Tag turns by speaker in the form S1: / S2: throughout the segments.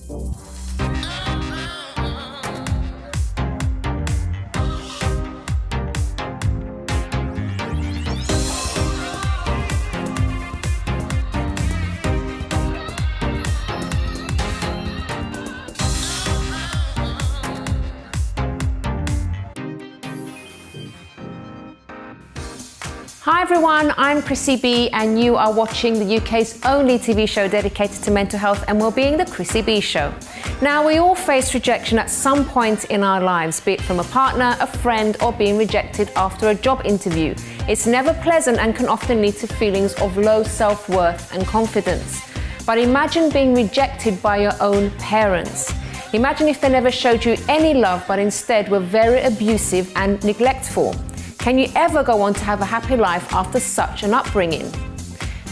S1: Hi everyone, I'm Chrissy B and you are watching the UK's only TV show dedicated to mental health and well-being, The Chrissy B Show. Now, we all face rejection at some point in our lives, be it from a partner, a friend, or being rejected after a job interview. It's never pleasant and can often lead to feelings of low self-worth and confidence. But imagine being rejected by your own parents. Imagine if they never showed you any love but instead were very abusive and neglectful. Can you ever go on to have a happy life after such an upbringing?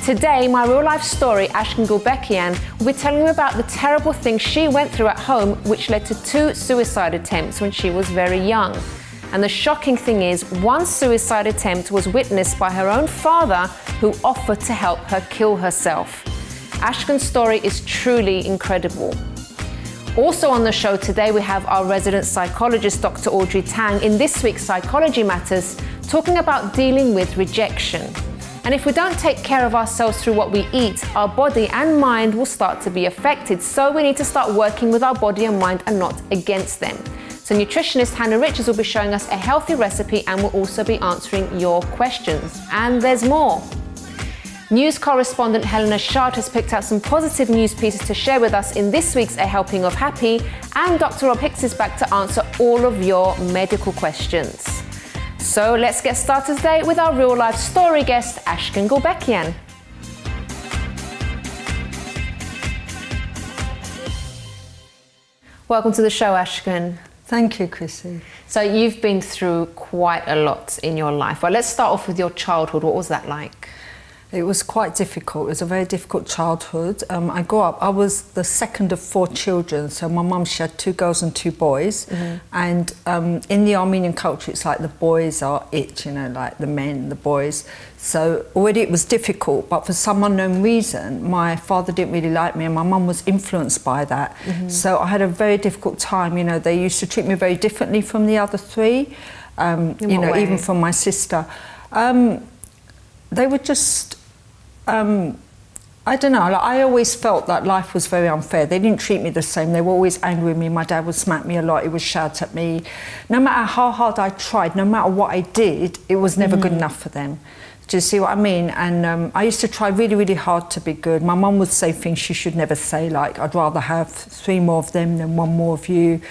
S1: Today, my real-life story, Ashkhen Gulbekian, will be telling you about the terrible things she went through at home, which led to 2 suicide attempts when she was very young. And the shocking thing is, one suicide attempt was witnessed by her own father, who offered to help her kill herself. Ashkhen's story is truly incredible. Also on the show today, we have our resident psychologist, Dr Audrey Tang, in this week's Psychology Matters, talking about dealing with rejection. And if we don't take care of ourselves through what we eat, our body and mind will start to be affected. So we need to start working with our body and mind and not against them. So nutritionist Hannah Richards will be showing us a healthy recipe and will also be answering your questions. And there's more. News correspondent Helena Shard has picked out some positive news pieces to share with us in this week's A Helping of Happy, and Dr Rob Hicks is back to answer all of your medical questions. So let's get started today with our real-life story guest, Ashkhen Gulbekian. Welcome to the show, Ashkhen.
S2: Thank you, Chrissy.
S1: So you've been through quite a lot in your life. Well, let's start off with your childhood. What was that like?
S2: It was quite difficult. It was a very difficult childhood. I grew up, I was the second of 4 children. So my mum, she had 2 girls and 2 boys. Mm-hmm. And in the Armenian culture, it's like the boys are it, you know, like the men, the boys. So already it was difficult, but for some unknown reason, my father didn't really like me and my mum was influenced by that. Mm-hmm. So I had a very difficult time. You know, they used to treat me very differently from the other 3, you know, way? Even from my sister. They were just, I don't know, like, I always felt that life was very unfair. They didn't treat me the same. They were always angry with me. My dad would smack me a lot. He would shout at me. No matter how hard I tried, no matter what I did, it was never good enough for them. Do you see what I mean? And I used to try really, really hard to be good. My mum would say things she should never say, like, I'd rather have 3 more of them than 1 more of you.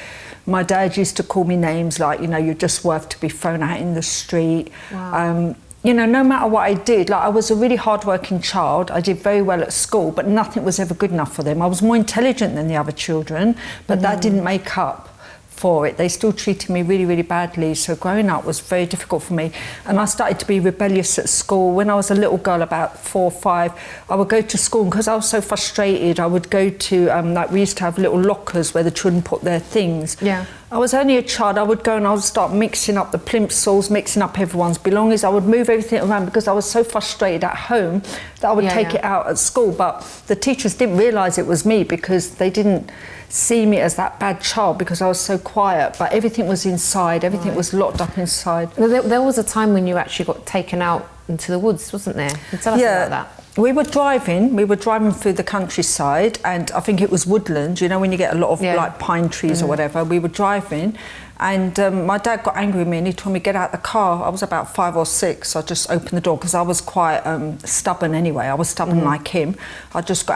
S2: My dad used to call me names like, you know, you're just worth to be thrown out in the street. Wow. You know, no matter what I did, like, I was a really hard-working child. I did very well at school, but nothing was ever good enough for them. I was more intelligent than the other children, but that didn't make up for it. They still treated me really, really badly. So growing up was very difficult for me. And I started to be rebellious at school. When I was a little girl, about 4 or 5, I would go to school, and because I was so frustrated, I would go to, like, we used to have little lockers where the children put their things. Yeah. I was only a child. I would go and I would start mixing up the plimsolls, mixing up everyone's belongings. I would move everything around because I was so frustrated at home that I would take it out at school. But the teachers didn't realise it was me because they didn't see me as that bad child because I was so quiet. But everything was inside. Everything was locked up inside.
S1: There was a time when you actually got taken out into the woods, wasn't there? Can you tell us about that?
S2: We were driving through the countryside, and I think it was woodland, you know, when you get a lot of like pine trees or whatever. We were driving, and my dad got angry with me and he told me get out the car. I was about 5 or 6, so I just opened the door because I was quite stubborn anyway. I was stubborn like him. I just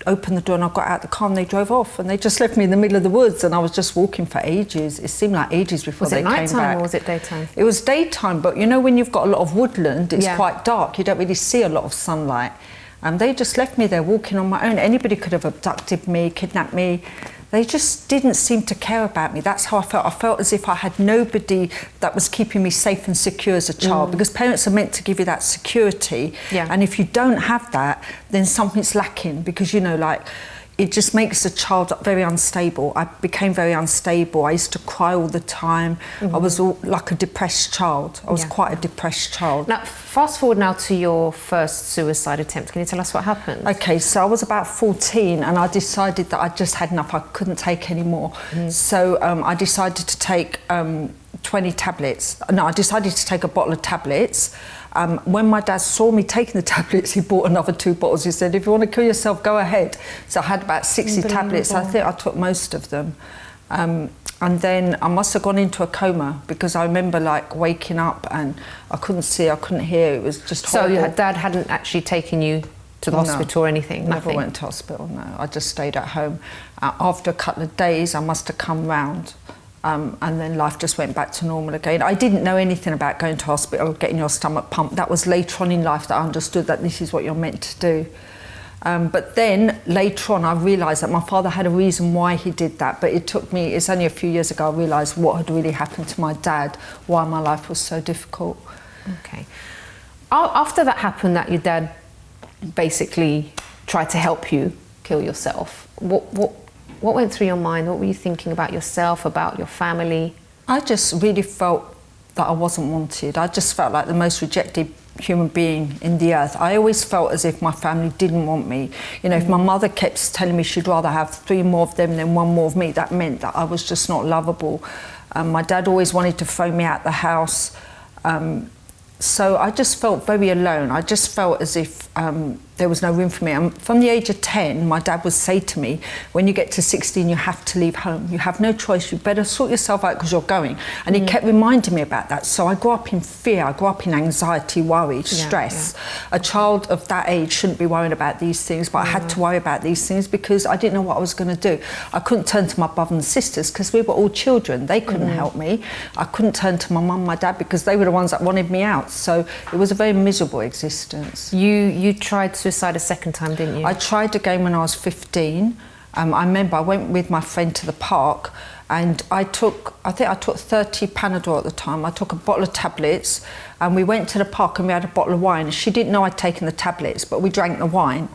S2: opened the door and I got out the car and they drove off, and they just left me in the middle of the woods, and I was just walking for ages. It seemed like ages before they came back. Was it nighttime
S1: or was it daytime?
S2: It was daytime, but you know, when you've got a lot of woodland, it's quite dark. You don't really see a lot of sunlight. And they just left me there walking on my own. Anybody could have abducted me, kidnapped me. They just didn't seem to care about me. That's how I felt. I felt as if I had nobody that was keeping me safe and secure as a child, because parents are meant to give you that security. Yeah. And if you don't have that, then something's lacking, because, you know, like, it just makes a child very unstable. I became very unstable. I used to cry all the time. I was like a depressed child. I was quite a depressed child.
S1: Now, fast forward now to your first suicide attempt. Can you tell us what happened?
S2: Okay, so I was about 14 and I decided that I just had enough. I couldn't take any more. So I decided to take 20 tablets. No, I decided to take a bottle of tablets. When my dad saw me taking the tablets, he bought another 2 bottles. He said, if you want to kill yourself, go ahead. So I had about 60 tablets. I think I took most of them. And then I must have gone into a coma because I remember like waking up and I couldn't see, I couldn't hear. It was just horrible.
S1: So your dad hadn't actually taken you to the hospital or anything?
S2: Never went to hospital, no. I just stayed at home. After a couple of days, I must have come round. And then life just went back to normal again. I didn't know anything about going to hospital, getting your stomach pumped. That was later on in life that I understood that this is what you're meant to do. But then later on I realised that my father had a reason why he did that, but it took me, it's only a few years ago I realised what had really happened to my dad, why my life was so difficult.
S1: Okay. After that happened, that your dad basically tried to help you kill yourself, what went through your mind? What were you thinking about yourself, about your family?
S2: I just really felt that I wasn't wanted. I just felt like the most rejected human being in the earth. I always felt as if my family didn't want me. You know, if my mother kept telling me she'd rather have 3 more of them than 1 more of me, that meant that I was just not lovable. My dad always wanted to throw me out the house. So I just felt very alone. I just felt as if there was no room for me. And from the age of 10, my dad would say to me, when you get to 16, you have to leave home. You have no choice. You better sort yourself out because you're going. And he kept reminding me about that. So I grew up in fear. I grew up in anxiety, worry, stress. A child of that age shouldn't be worrying about these things, but I had to worry about these things because I didn't know what I was going to do. I couldn't turn to my brothers and sisters because we were all children. They couldn't help me. I couldn't turn to my mum and my dad because they were the ones that wanted me out. So it was a very miserable existence.
S1: You tried suicide a second time, didn't you?
S2: I tried again when I was 15. I remember I went with my friend to the park and I think I took 30 Panadol at the time. I took a bottle of tablets and we went to the park and we had a bottle of wine. She didn't know I'd taken the tablets, but we drank the wine.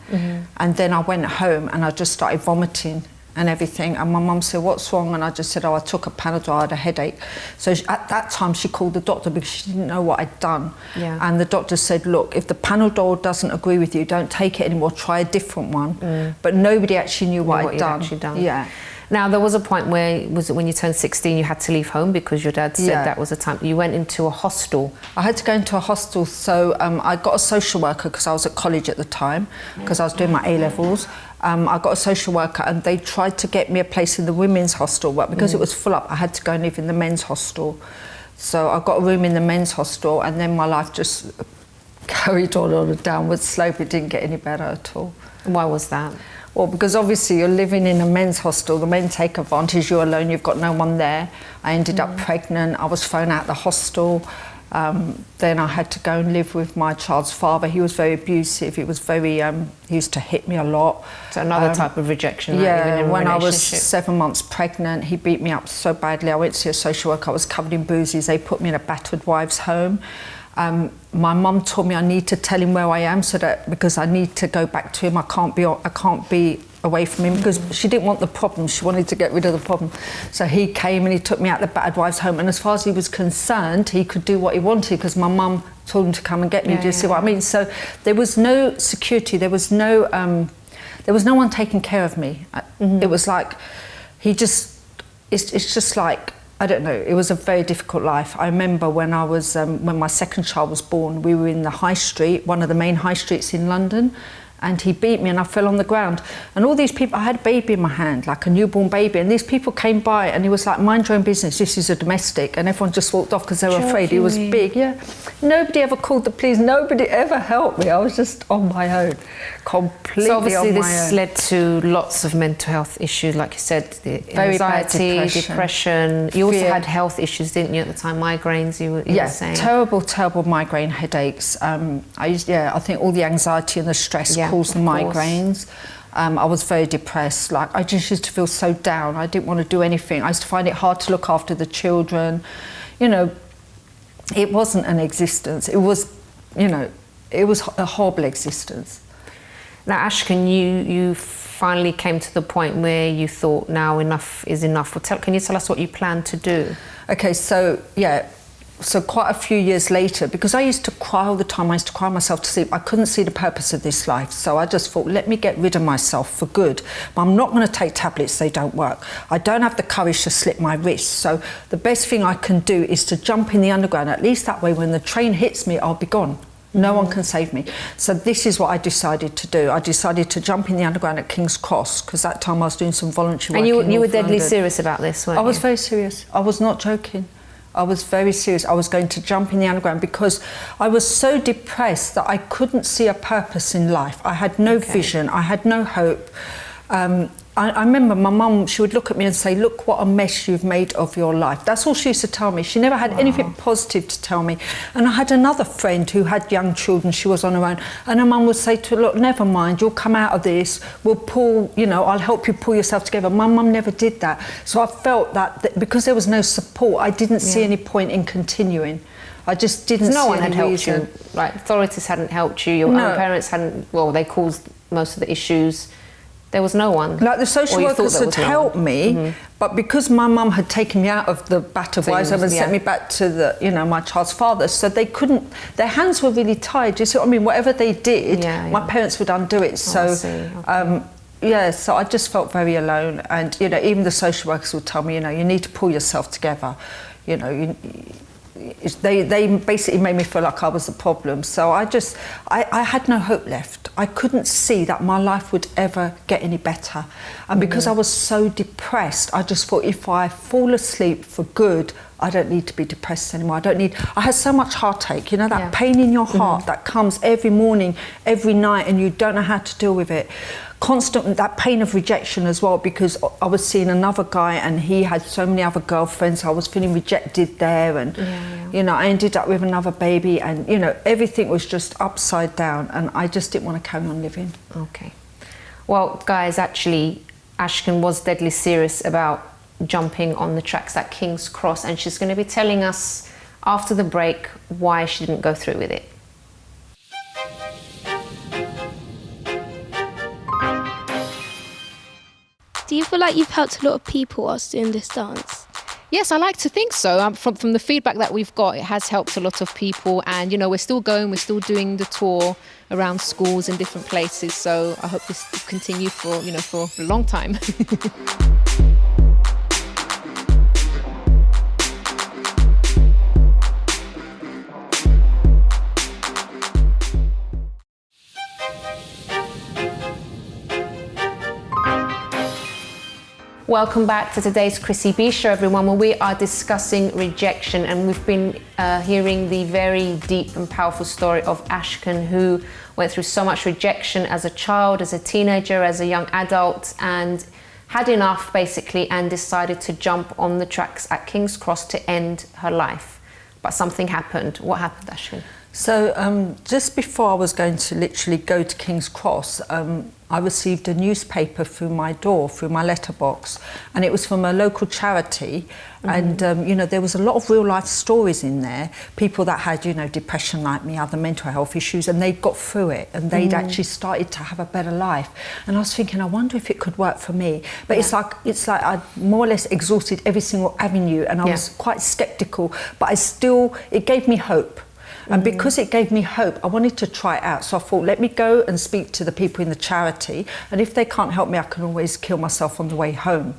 S2: And then I went home and I just started vomiting and everything, and my mum said, what's wrong? And I just said, oh, I took a Panadol, I had a headache. So at that time she called the doctor because she didn't know what I'd done. And the doctor said, look, if the Panadol doesn't agree with you, don't take it anymore, try a different one. But nobody actually knew what I'd done. Yeah.
S1: Now, there was a point where, was it when you turned 16, you had to leave home because your dad said that was the time? You went into a hostel.
S2: I had to go into a hostel, so I got a social worker because I was at college at the time, because I was doing my A-levels. I got a social worker and they tried to get me a place in the women's hostel, but because it was full up, I had to go and live in the men's hostel. So I got a room in the men's hostel and then my life just carried on a downward slope. It didn't get any better at all.
S1: Why was that?
S2: Well, because obviously you're living in a men's hostel, the men take advantage, you're alone, you've got no one there. I ended up pregnant, I was thrown out the hostel. Then I had to go and live with my child's father. He was very abusive, he was very, he used to hit me a lot.
S1: So another type of rejection, right?
S2: Yeah,
S1: Even in
S2: when I was
S1: relationship.
S2: 7 months pregnant, he beat me up so badly. I went to see a social worker, I was covered in bruises. They put me in a battered wives' home. My mum told me I need to tell him where I am so that, because I need to go back to him. I can't be away from him because she didn't want the problem. She wanted to get rid of the problem. So he came and he took me out the battered wives' home. And as far as he was concerned, he could do what he wanted because my mum told him to come and get me. Do you see what I mean? So there was no security. There was no one taking care of me. It was like it's just like, I don't know, it was a very difficult life. I remember when I was, when my second child was born, we were in the high street, one of the main high streets in London, and he beat me and I fell on the ground. And all these people, I had a baby in my hand, like a newborn baby, and these people came by and he was like, mind your own business, this is a domestic, and everyone just walked off because they were afraid. He was big, Nobody ever called the police, nobody ever helped me. I was just on my own, completely
S1: so obviously
S2: on my
S1: this
S2: own.
S1: led to lots of mental health issues, like you said, the
S2: Very bad
S1: anxiety, depression. You also
S2: fear.
S1: had health issues, didn't you, at the time? Migraines, you were saying.
S2: Terrible migraine headaches. I think all the anxiety and the stress caused the migraines. I was very depressed. Like, I just used to feel so down. I didn't want to do anything. I used to find it hard to look after the children. You know, it wasn't an existence. It was, it was a horrible existence.
S1: Now, Ashkhen, you finally came to the point where you thought, now enough is enough. Can you tell us what you plan to do?
S2: Okay, so yeah, so quite a few years later, because I used to cry all the time, I used to cry myself to sleep. I couldn't see the purpose of this life, so I just thought, let me get rid of myself for good. But I'm not going to take tablets, they don't work. I don't have the courage to slit my wrists, so the best thing I can do is to jump in the underground. At least that way, when the train hits me, I'll be gone. No one can save me. So this is what I decided to do. I decided to jump in the underground at King's Cross, because that time I was doing some voluntary work.
S1: And you were deadly serious about this, weren't you?
S2: I was very serious. I was not joking. I was very serious. I was going to jump in the underground because I was so depressed that I couldn't see a purpose in life. I had no vision. I had no hope. I remember my mum, she would look at me and say, look what a mess you've made of your life. That's all she used to tell me. She never had anything positive to tell me. And I had another friend who had young children, she was on her own, and her mum would say to her, look, never mind, you'll come out of this, we'll pull, you know, I'll help you pull yourself together. My mum never did that. So I felt that because there was no support, I didn't see any point in continuing. I just didn't see any reason.
S1: No one had helped you, right? Authorities hadn't helped you, your own parents hadn't, well, they caused most of the issues. There was no one. Like
S2: the social workers had helped me, but because my mum had taken me out of the battered wives and sent me back to the, you know, my child's father, so they couldn't. Their hands were really tied. Do you see what I mean? Whatever they did, my parents would undo it. So, yeah. So I just felt very alone, and you know, even the social workers would tell me, you know, you need to pull yourself together. You know, they basically made me feel like I was the problem. So I had no hope left. I couldn't see that my life would ever get any better. And because I was so depressed, I just thought, if I fall asleep for good, I don't need to be depressed anymore. I had so much heartache, you know, that pain in your heart that comes every morning, every night, and you don't know how to deal with it. Constant, that pain of rejection as well, because I was seeing another guy and he had so many other girlfriends, so I was feeling rejected there, and you know, I ended up with another baby, and you know, everything was just upside down, and I just didn't want to carry on living.
S1: Okay. Well, guys, actually, Ashkhen was deadly serious about jumping on the tracks at King's Cross, and she's going to be telling us after the break why she didn't go through with it.
S3: Do you feel like you've helped a lot of people whilst doing this dance?
S4: Yes, I like to think so. From the feedback that we've got, it has helped a lot of people, and you know, we're still going, we're still doing the tour around schools and different places. So I hope this will continue for, you know, for a long time.
S1: Welcome back to today's Chrissy B Show, everyone, where we are discussing rejection, and we've been hearing the very deep and powerful story of Ashkhen, who went through so much rejection as a child, as a teenager, as a young adult, and had enough basically, and decided to jump on the tracks at King's Cross to end her life. But something happened. What happened, Ashkhen?
S2: So just before I was going to literally go to King's Cross, I received a newspaper through my door, through my letterbox, and it was from a local charity. And you know, there was a lot of real life stories in there, people that had, you know, depression like me, other mental health issues, and they'd got through it, and they'd actually started to have a better life. And I was thinking, I wonder if it could work for me. But it's like I more or less exhausted every single avenue, and I was quite skeptical, but it gave me hope. And because it gave me hope, I wanted to try it out. So I thought, let me go and speak to the people in the charity, and if they can't help me, I can always kill myself on the way home.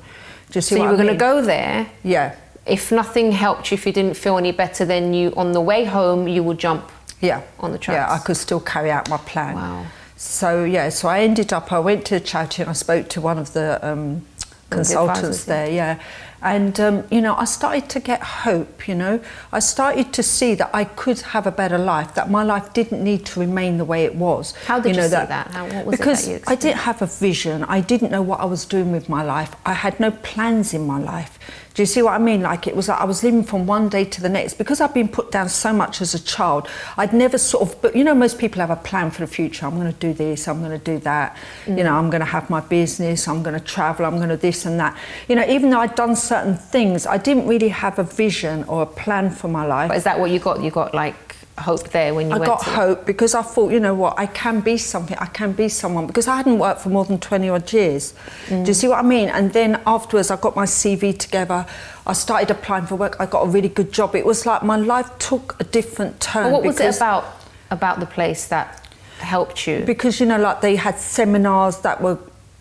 S2: Do you see what I mean?
S1: So you were going to go there?
S2: Yeah.
S1: If nothing helped you, if you didn't feel any better, then you, on the way home, you would jump on the tracks?
S2: Yeah, I could still carry out my plan.
S1: Wow.
S2: So yeah, so I went to the charity and I spoke to one of the consultants there, and you know, I started to get hope. You know, I started to see that I could have a better life, that my life didn't need to remain the way it was.
S1: How did you see that? What was
S2: because
S1: it that you
S2: I didn't have a vision. I didn't know what I was doing with my life. I had no plans in my life. Do you see what I mean? Like, it was like I was living from one day to the next. Because I've been put down so much as a child, I'd never but you know, most people have a plan for the future. I'm going to do this, I'm going to do that. You know, I'm going to have my business, I'm going to travel, I'm going to this and that. You know, even though I'd done certain things, I didn't really have a vision or a plan for my life.
S1: But is that what you got? You got like hope there when you went?
S2: I got hope because I thought, you know what, I can be something, I can be someone, because I hadn't worked for more than 20 odd years. Do you see what I mean? And then afterwards I got my CV together, I started applying for work, I got a really good job. It was like my life took a different turn.
S1: Well, what was it about the place that helped you?
S2: Because, you know, like they had seminars that were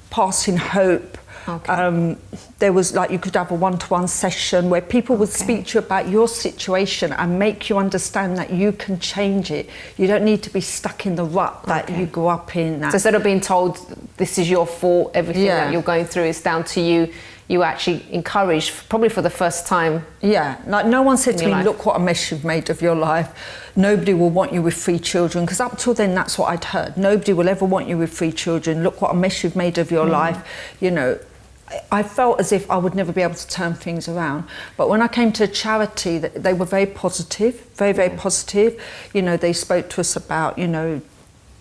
S2: passing hope.
S1: Okay.
S2: There was like, you could have a one-to-one session where people would speak to you about your situation and make you understand that you can change it. You don't need to be stuck in the rut that you grew up in.
S1: So instead of being told this is your fault, everything that you're going through is down to you, you were actually encouraged, probably for the first time.
S2: Yeah, like no one said to me,
S1: life.
S2: look what a mess you've made of your life. Nobody will want you with 3 children, because up till then that's what I'd heard. Nobody will ever want you with 3 children. Look what a mess you've made of your life. You know, I felt as if I would never be able to turn things around. But when I came to a charity, they were very positive, very, very positive. You know, they spoke to us about, you know,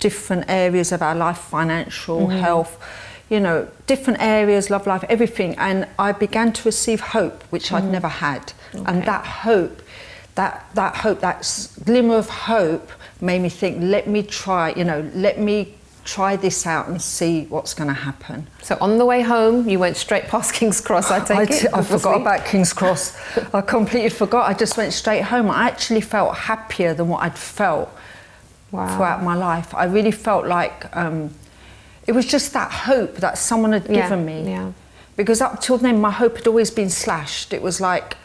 S2: different areas of our life, financial, health, you know, different areas, love life, everything. And I began to receive hope, which I'd never had. And that hope, that hope, that glimmer of hope made me think, let me try, you know, let me try this out and see what's going to happen.
S1: So on the way home, you went straight past King's Cross, I take it?
S2: I forgot about King's Cross. I completely forgot. I just went straight home. I actually felt happier than what I'd felt throughout my life. I really felt like it was just that hope that someone had given me.
S1: Yeah.
S2: Because up till then, my hope had always been slashed. It was like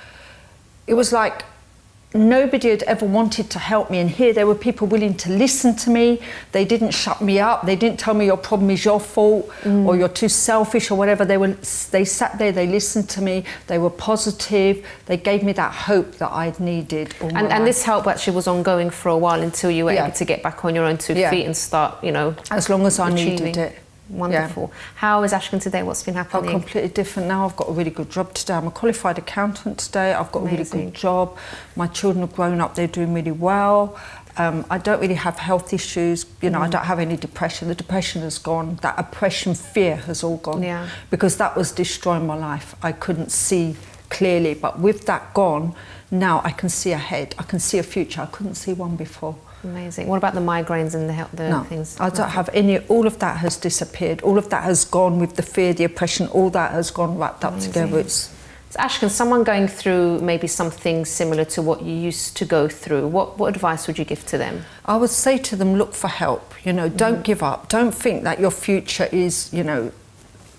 S2: nobody had ever wanted to help me, and here there were people willing to listen to me. They didn't shut me up. They didn't tell me your problem is your fault or you're too selfish or whatever. They sat there, they listened to me, they were positive, they gave me that hope that I'd needed all my life.
S1: And this help actually was ongoing for a while until you were able to get back on your own 2 feet and start, you know,
S2: as long as I needed it.
S1: Wonderful. How is Ashkhen today? What's been happening?
S2: I'm completely different now. I've got a really good job today. I'm a qualified accountant today. I've got a really good job. My children have grown up. They're doing really well. I don't really have health issues. You know, I don't have any depression. The depression has gone. That oppression, fear has all gone. Yeah. Because that was destroying my life. I couldn't see clearly. But with that gone, now I can see ahead. I can see a future. I couldn't see one before.
S1: Amazing. What about the migraines and the things?
S2: I don't have any. All of that has disappeared. All of that has gone with the fear, the oppression. All that has gone wrapped up together. So
S1: Ashkhen, someone going through maybe something similar to what you used to go through, what advice would you give to them?
S2: I would say to them, look for help. You know, don't give up. Don't think that your future is, you know,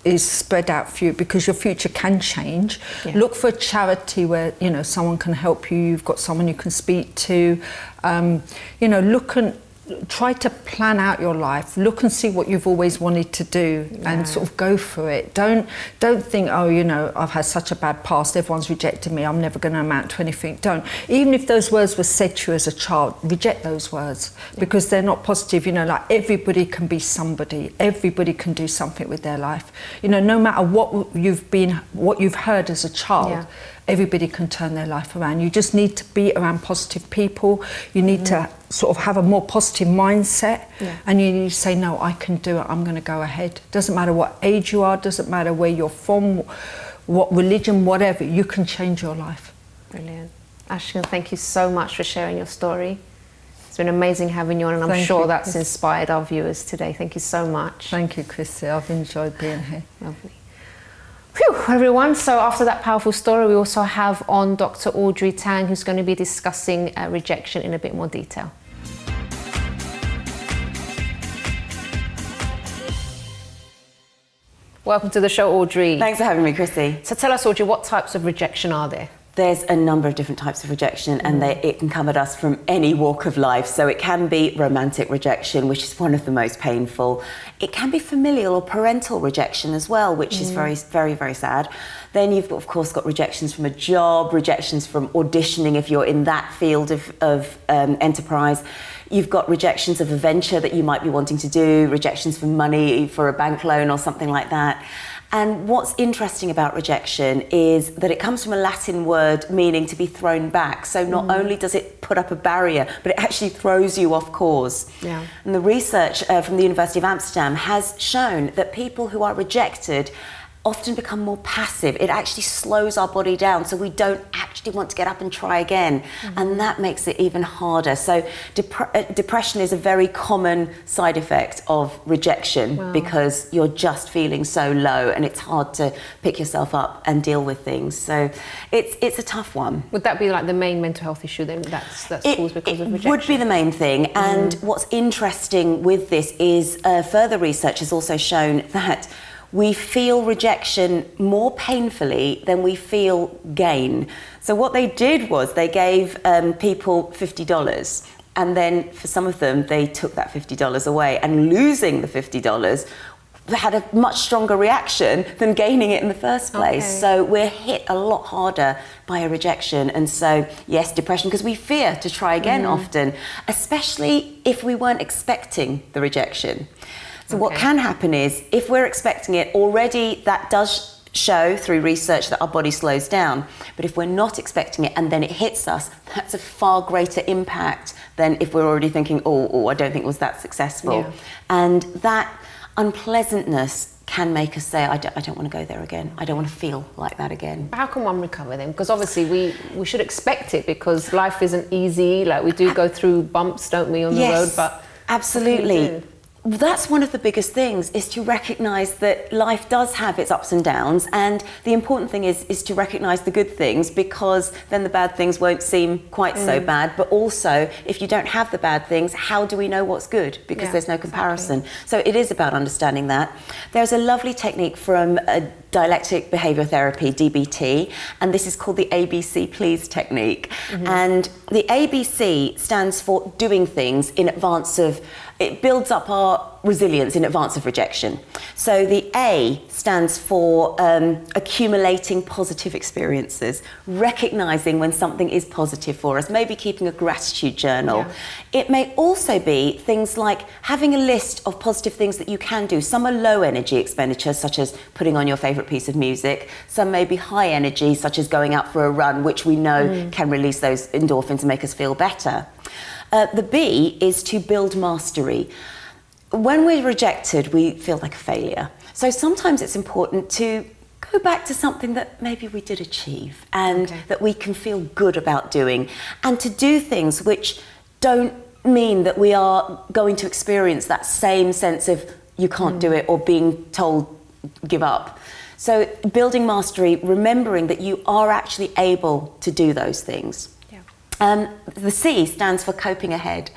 S2: is spread out for you, because your future can change. Look for a charity where, you know, someone can help you. You've got someone you can speak to. You know, look and try to plan out your life. Look and see what you've always wanted to do and sort of go for it. Don't think, oh, you know, I've had such a bad past, everyone's rejected me, I'm never going to amount to anything. Don't. Even if those words were said to you as a child, reject those words because they're not positive. You know, like everybody can be somebody. Everybody can do something with their life. You know, no matter what you've heard as a child, everybody can turn their life around. You just need to be around positive people. You need to sort of have a more positive mindset, and you need to say, no, I can do it, I'm going to go ahead. Doesn't matter what age you are, doesn't matter where you're from, what religion, whatever, you can change your life.
S1: Brilliant. Ashkhen, thank you so much for sharing your story. It's been amazing having you on, and I'm sure that's inspired our viewers today. Thank you so much.
S2: Thank you, Chrissy. I've enjoyed being here.
S1: Lovely. Phew, everyone. So after that powerful story, we also have on Dr Audrey Tang, who's going to be discussing rejection in a bit more detail. Welcome to the show, Audrey.
S5: Thanks for having me, Chrissy.
S1: So tell us, Audrey, what types of rejection are there?
S5: There's a number of different types of rejection, and it can come at us from any walk of life. So it can be romantic rejection, which is one of the most painful. It can be familial or parental rejection as well, which is very, very, very sad. Then you've, of course, got rejections from a job, rejections from auditioning if you're in that field of enterprise. You've got rejections of a venture that you might be wanting to do, rejections for money, for a bank loan or something like that. And what's interesting about rejection is that it comes from a Latin word meaning to be thrown back. So not only does it put up a barrier, but it actually throws you off course. Yeah. And the research from the University of Amsterdam has shown that people who are rejected often become more passive. It actually slows our body down, so we don't actually want to get up and try again. And that makes it even harder. So depression is a very common side effect of rejection because you're just feeling so low and it's hard to pick yourself up and deal with things. So it's a tough one.
S1: Would that be like the main mental health issue then that's caused because of rejection?
S5: It would be the main thing. And what's interesting with this is further research has also shown that we feel rejection more painfully than we feel gain. So what they did was they gave people $50, and then for some of them they took that $50 away, and losing the $50 had a much stronger reaction than gaining it in the first place.
S1: Okay.
S5: So we're hit a lot harder by a rejection. And so, yes, depression, because we fear to try again often, especially if we weren't expecting the rejection. So what can happen is, if we're expecting it already, that does show through research that our body slows down. But if we're not expecting it and then it hits us, that's a far greater impact than if we're already thinking, oh, I don't think it was that successful.
S1: Yeah.
S5: And that unpleasantness can make us say, I don't want to go there again. I don't want to feel like that again.
S1: How can one recover then? Because obviously we should expect it, because life isn't easy. Like, we do go through bumps, don't we, on the road? But
S5: absolutely. That's one of the biggest things, is to recognise that life does have its ups and downs, and the important thing is to recognise the good things, because then the bad things won't seem quite so bad. But also, if you don't have the bad things, how do we know what's good? Because there's no comparison. So it is about understanding that. There's a lovely technique from dialectic behaviour therapy, DBT, and this is called the ABC Please technique. And the ABC stands for doing things in advance of, it builds up our resilience in advance of rejection. So the A stands for accumulating positive experiences, recognising when something is positive for us, maybe keeping a gratitude journal. It may also be things like having a list of positive things that you can do. Some are low energy expenditures, such as putting on your favourite piece of music. Some may be high energy, such as going out for a run, which we know can release those endorphins and make us feel better. The B is to build mastery. When we're rejected, we feel like a failure. So sometimes it's important to go back to something that maybe we did achieve and that we can feel good about doing, and to do things which don't mean that we are going to experience that same sense of you can't do it or being told give up. So building mastery, remembering that you are actually able to do those things. The C stands for coping ahead.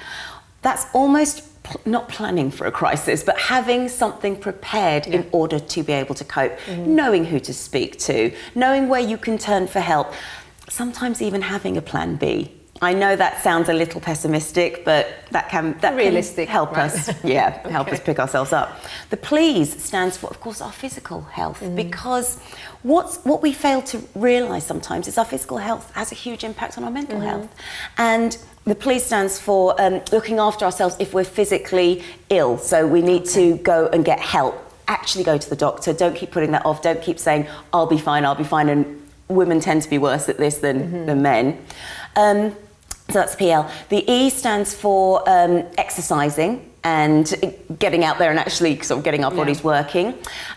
S5: That's almost not planning for a crisis, but having something prepared in order to be able to cope, knowing who to speak to, knowing where you can turn for help, sometimes even having a plan B. I know that sounds a little pessimistic, but that can
S1: realistic,
S5: help us, help us pick ourselves up. The please stands for, of course, our physical health, because what we fail to realise sometimes is our physical health has a huge impact on our mental health. And the please stands for looking after ourselves if we're physically ill. So we need to go and get help. Actually go to the doctor. Don't keep putting that off. Don't keep saying, I'll be fine. And women tend to be worse at this than men. So that's PL. The E stands for exercising and getting out there and actually sort of getting our bodies working.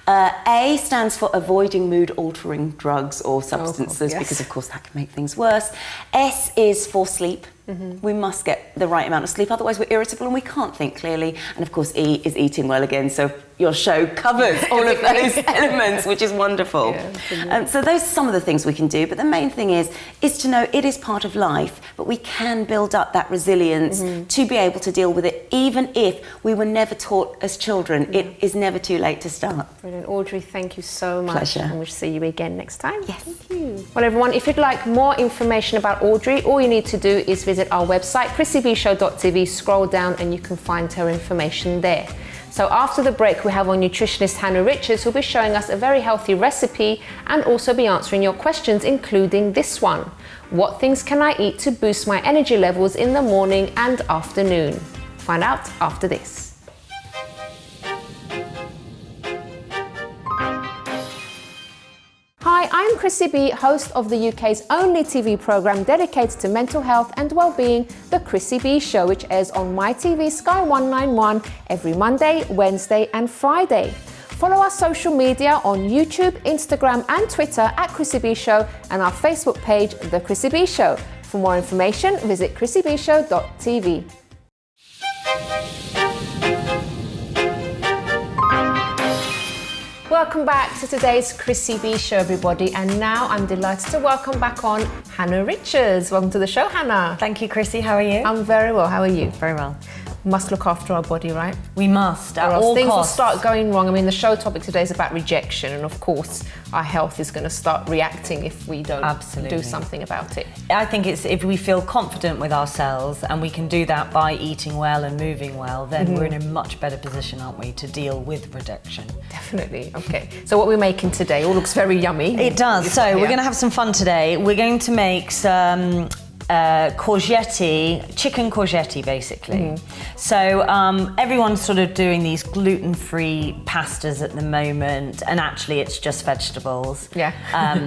S5: A stands for avoiding mood-altering drugs or substances, because of course that can make things worse. S is for sleep. We must get the right amount of sleep, otherwise we're irritable and we can't think clearly. And of course E is eating well again, so your show covers all of those elements, which is wonderful. So those are some of the things we can do, but the main thing is to know it is part of life, but we can build up that resilience to be able to deal with it, even if we were never taught as children. It is never too late to start.
S1: Brilliant. Audrey, thank you so much.
S5: Pleasure.
S1: And we'll see you again next time.
S5: Yes.
S1: Thank you. Well, everyone, if you'd like more information about Audrey, all you need to do is visit our website, chrissybshow.tv, scroll down and you can find her information there. So after the break, we have our nutritionist Hannah Richards, who'll be showing us a very healthy recipe and also be answering your questions, including this one. What things can I eat to boost my energy levels in the morning and afternoon? Find out after this. Hi, I'm Chrissy B, host of the UK's only TV programme dedicated to mental health and well-being, The Chrissy B Show, which airs on MyTV Sky 191 every Monday, Wednesday and Friday. Follow our social media on YouTube, Instagram and Twitter at Chrissy B Show and our Facebook page, The Chrissy B Show. For more information, visit chrissybshow.tv. Welcome back to today's Chrissy B Show, everybody. And now I'm delighted to welcome back on Hannah Richards. Welcome to the show, Hannah.
S6: Thank you, Chrissy. How are you?
S1: I'm very well. How are you?
S6: Very well.
S1: Must look after our body, right?
S6: We must, at
S1: Or else
S6: all
S1: things
S6: costs.
S1: will start going wrong. I mean, the show topic today is about rejection, and of course, our health is going to start reacting if we don't do something about it.
S6: I think it's if we feel confident with ourselves, and we can do that by eating well and moving well, then we're in a much better position, aren't we, to deal with rejection.
S1: Definitely. Okay. So what we're making today all looks very yummy.
S6: It does. So we're going to have some fun today. We're going to make some chicken courgette, basically. So everyone's sort of doing these gluten-free pastas at the moment, and actually it's just vegetables.
S1: Yeah.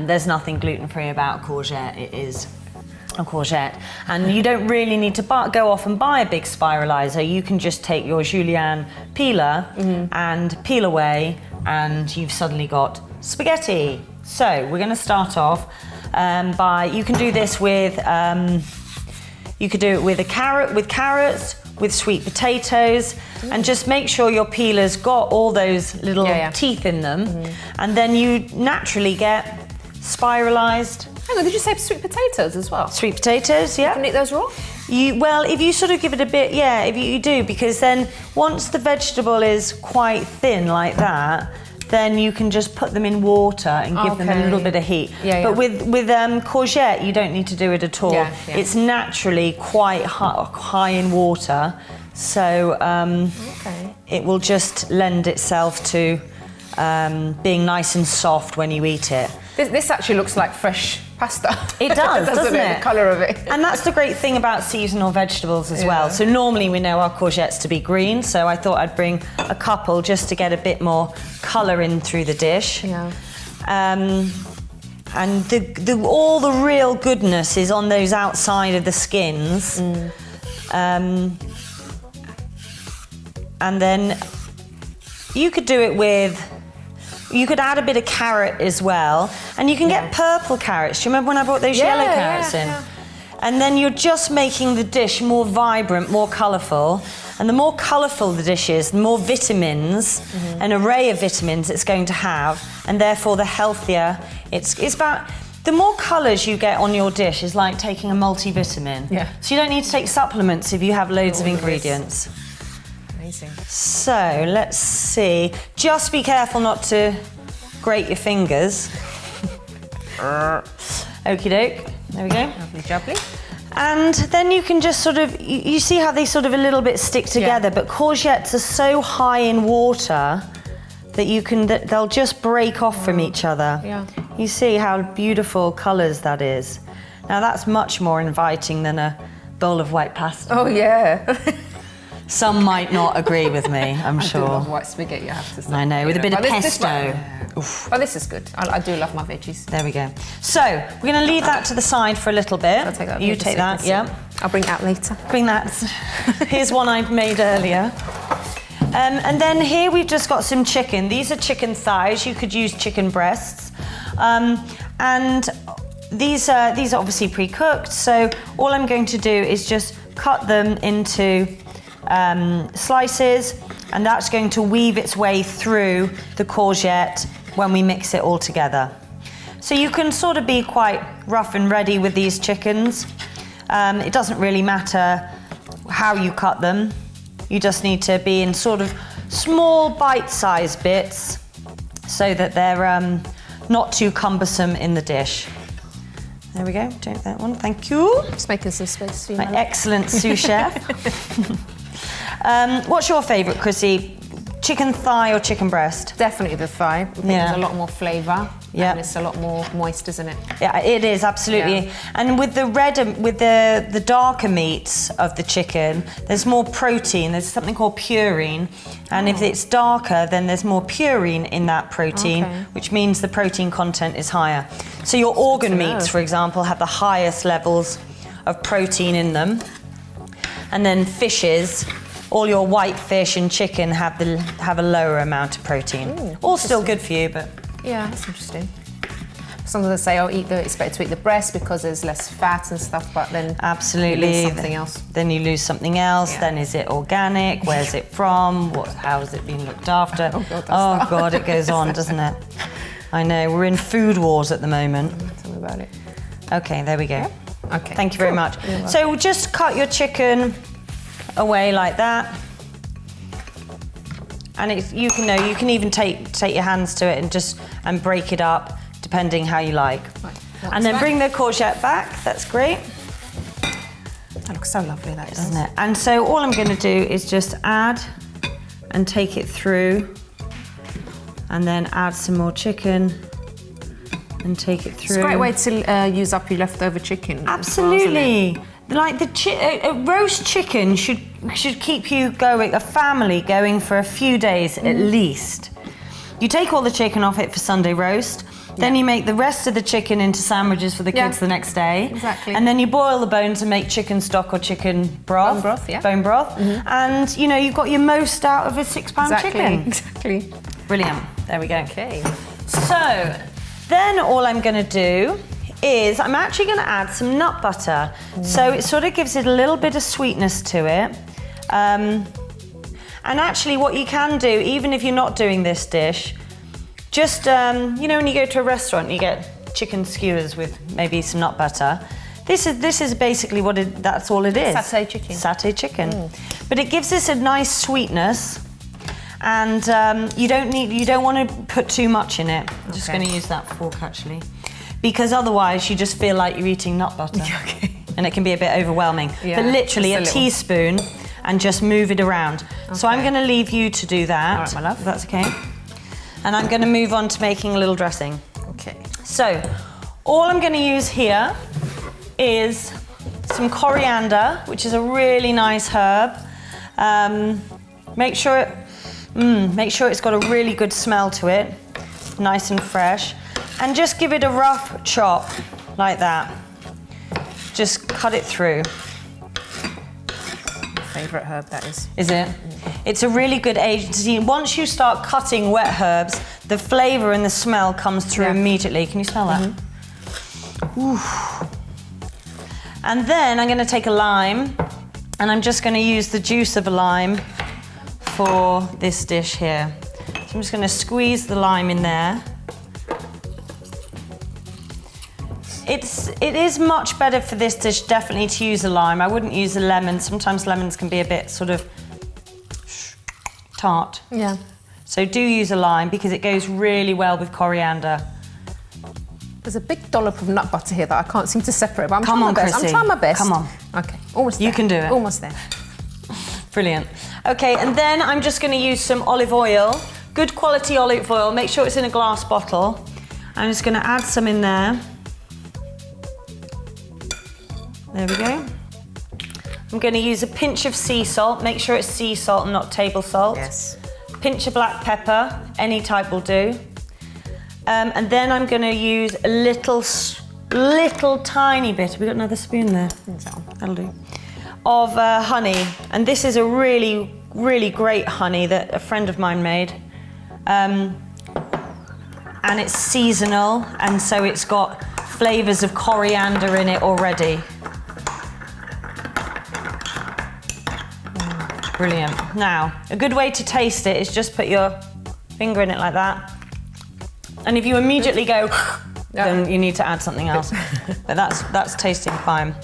S6: There's nothing gluten-free about courgette. It is a courgette, and you don't really need to go off and buy a big spiralizer. You can just take your julienne peeler and peel away, and you've suddenly got spaghetti. So we're going to start off you can do this with, you could do it with carrots, with sweet potatoes, and just make sure your peeler's got all those little teeth in them, and then you naturally get spiralized.
S1: Hang on, did you say sweet potatoes as well?
S6: Sweet potatoes, yeah.
S1: You can eat those raw?
S6: Well, if you sort of give it a bit, if you do, because then once the vegetable is quite thin like that, then you can just put them in water and give them a little bit of heat. But with courgette, you don't need to do it at all. It's naturally quite high in water, so it will just lend itself to being nice and soft when you eat it.
S1: This actually looks like fresh pasta.
S6: It does, doesn't it?
S1: The colour of it.
S6: And that's the great thing about seasonal vegetables as well. So normally we know our courgettes to be green, so I thought I'd bring a couple just to get a bit more colour in through the dish.
S1: Yeah.
S6: And all the real goodness is on those outside of the skins. And then you could do it with, you could add a bit of carrot as well, and you can get purple carrots. Do you remember when I brought those yellow carrots in? And then you're just making the dish more vibrant, more colourful. And the more colourful the dish is, the more vitamins, an array of vitamins it's going to have, and therefore the healthier it's about. The more colours you get on your dish is like taking a multivitamin. So you don't need to take supplements if you have loads of ingredients.
S1: Amazing.
S6: So let's see. Just be careful not to grate your fingers. Okie doke. There we go.
S1: Lovely jubbly.
S6: And then you can just sort of, you see how they sort of a little bit stick together, but courgettes are so high in water that they'll just break off from each other. You see how beautiful colours that is. Now that's much more inviting than a bowl of white pasta.
S1: Oh yeah.
S6: Some might not agree with me, I'm sure.
S1: I do love white spaghetti, I have to say.
S6: I know, with a bit of pesto.
S1: Oh, this is good. I do love my veggies.
S6: There we go. So, we're going to leave that to the side for a little bit.
S1: I'll take that.
S6: You take that, yeah.
S1: I'll bring it out later.
S6: Bring that. Here's one I made earlier. And then here we've just got some chicken. These are chicken thighs. You could use chicken breasts. And these are obviously pre-cooked. So all I'm going to do is just cut them into slices, and that's going to weave its way through the courgette when we mix it all together. So you can sort of be quite rough and ready with these chickens. It doesn't really matter how you cut them. You just need to be in sort of small bite-sized bits so that they're not too cumbersome in the dish. There we go, take that one, thank you.
S1: Just making some space for you.
S6: My excellent sous chef. What's your favourite, Chrissy? Chicken thigh or chicken breast?
S1: Definitely the thigh. I think there's a lot more flavour. And it's a lot more moist, isn't it?
S6: Yeah, it is, absolutely. And with the darker meats of the chicken, there's more protein. There's something called purine. And if it's darker, then there's more purine in that protein, which means the protein content is higher. So your organ meats, for example, have the highest levels of protein in them. And then fishes all your white fish and chicken have a lower amount of protein. All still good for you, but
S1: Yeah, that's interesting. Sometimes they say, oh, it's better to eat the breast because there's less fat and stuff, but then
S6: absolutely
S1: you lose something else.
S6: Then you lose something else.
S1: Yeah.
S6: Then is it organic? Where's it from? How has it been looked after? Oh God, it goes on, doesn't it? I know, we're in food wars at the moment.
S1: Tell me about it.
S6: Okay, there we go.
S1: Yep. Okay.
S6: Thank you very much. So just cut your chicken away like that. And you can even take your hands to it and break it up depending how you like.
S1: Right.
S6: And then bring the courgette back. That's great.
S1: That looks so lovely, that
S6: Doesn't it? And so all I'm going to do is just add and take it through, and then add some more chicken and take it through.
S1: It's a great way to use up your leftover chicken.
S6: Absolutely. Like a roast chicken should keep you going, a family going for a few days at least. You take all the chicken off it for Sunday roast. Then you make the rest of the chicken into sandwiches for the kids the next day.
S1: Exactly.
S6: And then you boil the bones and make chicken stock or chicken broth.
S1: Bone broth, yeah.
S6: Bone broth. And you've got your most out of a £6 chicken.
S1: Exactly.
S6: Brilliant. There we go.
S1: Okay.
S6: So then all I'm going to do is I'm actually going to add some nut butter. So it sort of gives it a little bit of sweetness to it. And actually what you can do, even if you're not doing this dish, just, when you go to a restaurant, you get chicken skewers with maybe some nut butter. This is basically that's all it is.
S1: Satay chicken.
S6: Satay chicken. But it gives this a nice sweetness, and you don't want to put too much in it. I'm just going to use that fork actually, because otherwise you just feel like you're eating nut butter.
S1: Okay.
S6: And it can be a bit overwhelming.
S1: Yeah,
S6: but literally
S1: just
S6: a teaspoon, and just move it around. So I'm going to leave you to do that.
S1: All right, my love.
S6: If that's okay. And I'm going to move on to making a little dressing.
S1: Okay.
S6: So, all I'm going to use here is some coriander, which is a really nice herb. Make sure it's got a really good smell to it, nice and fresh, and just give it a rough chop like that. Just cut it through.
S1: Favourite herb, that is.
S6: Is it? It's a really good agency. Once you start cutting wet herbs, the flavour and the smell comes through immediately. Can you smell that? Ooh. And then I'm going to take a lime, and I'm just going to use the juice of a lime for this dish here. So I'm just going to squeeze the lime in there. It is much better for this dish definitely to use a lime. I wouldn't use a lemon. Sometimes lemons can be a bit sort of tart.
S1: Yeah.
S6: So do use a lime because it goes really well with coriander.
S1: There's a big dollop of nut butter here that I can't seem to separate, but I'm
S6: Come
S1: trying
S6: on,
S1: my best.
S6: Chrissy.
S1: I'm trying my best.
S6: Come on.
S1: Okay, almost there.
S6: You can do it.
S1: Almost there.
S6: Brilliant. Okay, and then I'm just going to use some olive oil, good quality olive oil. Make sure it's in a glass bottle. I'm just going to add some in there. There we go. I'm going to use a pinch of sea salt. Make sure it's sea salt and not table salt.
S1: Yes.
S6: Pinch of black pepper, any type will do. And then I'm going to use a little tiny bit. Have we got another spoon there? That'll do. Of honey. And this is a really, really great honey that a friend of mine made. And it's seasonal, and so it's got flavours of coriander in it already. Brilliant. Now, a good way to taste it is just put your finger in it like that. And if you immediately go, then you need to add something else. But that's tasting fine.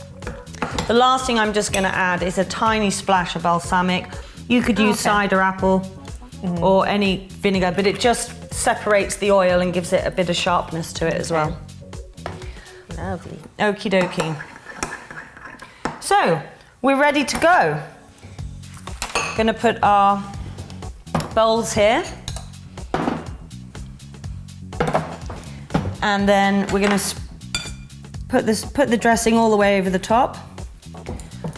S6: The last thing I'm just going to add is a tiny splash of balsamic. You could use cider apple or any vinegar, but it just separates the oil and gives it a bit of sharpness to it as well.
S1: Lovely.
S6: Okie dokie. So, we're ready to go. Going to put our bowls here. And then we're going to put the dressing all the way over the top.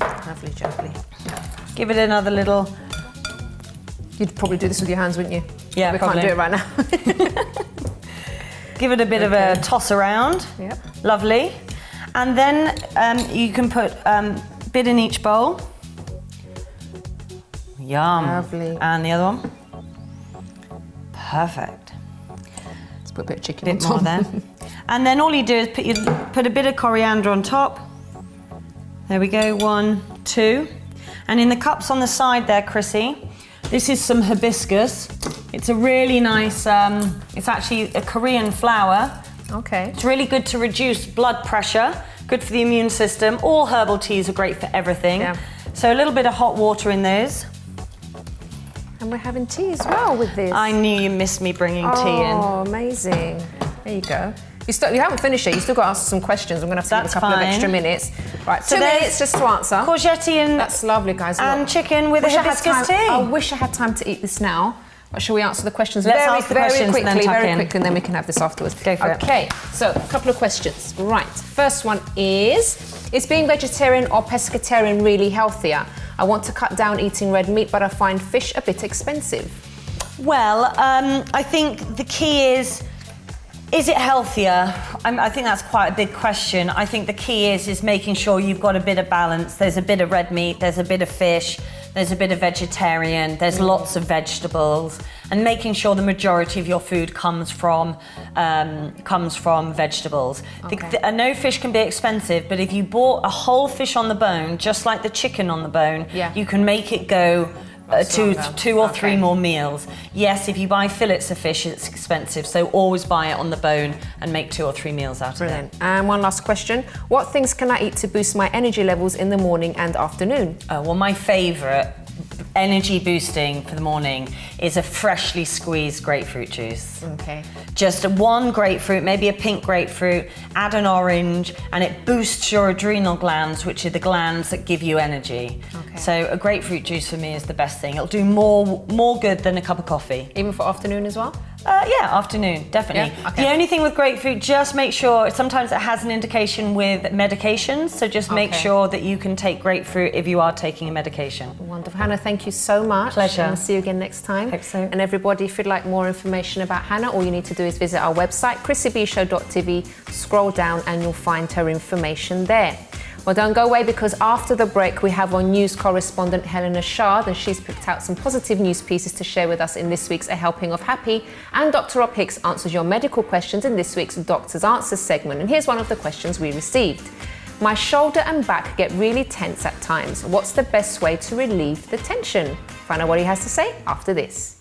S1: Lovely, gently.
S6: Give it another little...
S1: You'd probably do this with your hands, wouldn't you?
S6: Yeah,
S1: we
S6: probably.
S1: can't do it right now.
S6: Give it a bit of a toss around.
S1: Yep.
S6: Lovely. And then you can put a bit in each bowl. Yum.
S1: Lovely.
S6: And the other one? Perfect.
S1: Let's put a bit of chicken
S6: Bit
S1: on
S6: more
S1: top.
S6: there. And then all you do is put a bit of coriander on top. There we go, 1, 2. And in the cups on the side there, Chrissy, this is some hibiscus. It's a really nice, it's actually a Korean flower.
S1: Okay.
S6: It's really good to reduce blood pressure, good for the immune system. All herbal teas are great for everything.
S1: Yeah.
S6: So a little bit of hot water in those.
S1: And we're having tea as well with this.
S6: I knew you missed me bringing tea in.
S1: Oh, amazing. There you go. You haven't finished it. You still got to ask some questions. I'm going to have to give
S6: That's
S1: a couple of
S6: fine.
S1: extra minutes. Right,
S6: So
S1: 2
S6: there's
S1: minutes just to answer.
S6: Courgette and,
S1: That's lovely, guys.
S6: and
S1: Look.
S6: chicken with a
S1: Wish I had
S6: hibiscus
S1: time-
S6: tea.
S1: I wish I had time to eat this now. But shall we answer the questions
S6: Let's
S1: very,
S6: ask the
S1: very
S6: questions and
S1: quickly,
S6: then tuck
S1: very
S6: in.
S1: quickly, and then we can have this afterwards.
S6: Go for it.
S1: Okay, so a couple of questions. Right, first one is being vegetarian or pescatarian really healthier? I want to cut down eating red meat, but I find fish a bit expensive.
S6: Well, I think the key is it healthier? I think that's quite a big question. I think the key is making sure you've got a bit of balance. There's a bit of red meat, there's a bit of fish, there's a bit of vegetarian, there's lots of vegetables, and making sure the majority of your food comes from vegetables.
S1: Okay.
S6: I know fish can be expensive, but if you bought a whole fish on the bone, just like the chicken on the bone,
S1: Yeah.
S6: you can make it go
S1: Stronger.
S6: two or three
S1: Okay.
S6: more meals. Yes, if you buy fillets of fish, it's expensive, so always buy it on the bone and make 2 or 3 meals out of
S1: Brilliant.
S6: it.
S1: And one last question. What things can I eat to boost my energy levels in the morning and afternoon?
S6: Well, my favourite energy boosting for the morning is a freshly squeezed grapefruit juice.
S1: Okay.
S6: Just one grapefruit, maybe a pink grapefruit, add an orange, and it boosts your adrenal glands, which are the glands that give you energy.
S1: Okay.
S6: So a grapefruit juice for me is the best thing. It'll do more good than a cup of coffee.
S1: Even for afternoon as well?
S6: Yeah, afternoon, definitely.
S1: Yeah? Okay.
S6: The only thing with grapefruit, just make sure, sometimes it has an indication with medications, so just make
S1: Okay.
S6: sure that you can take grapefruit if you are taking a medication.
S1: Wonderful. Hannah, thank you so much.
S6: Pleasure.
S1: And I'll see you again next time.
S6: Hope so.
S1: And everybody, if you'd like more information about Hannah, all you need to do is visit our website, chrissybshow.tv, scroll down and you'll find her information there. Well, don't go away, because after the break we have our news correspondent Helena Shard, and she's picked out some positive news pieces to share with us in this week's A Helping of Happy, and Dr Rob Hicks answers your medical questions in this week's Doctor's Answers segment. And here's one of the questions we received. My shoulder and back get really tense at times. What's the best way to relieve the tension? Find out what he has to say after this.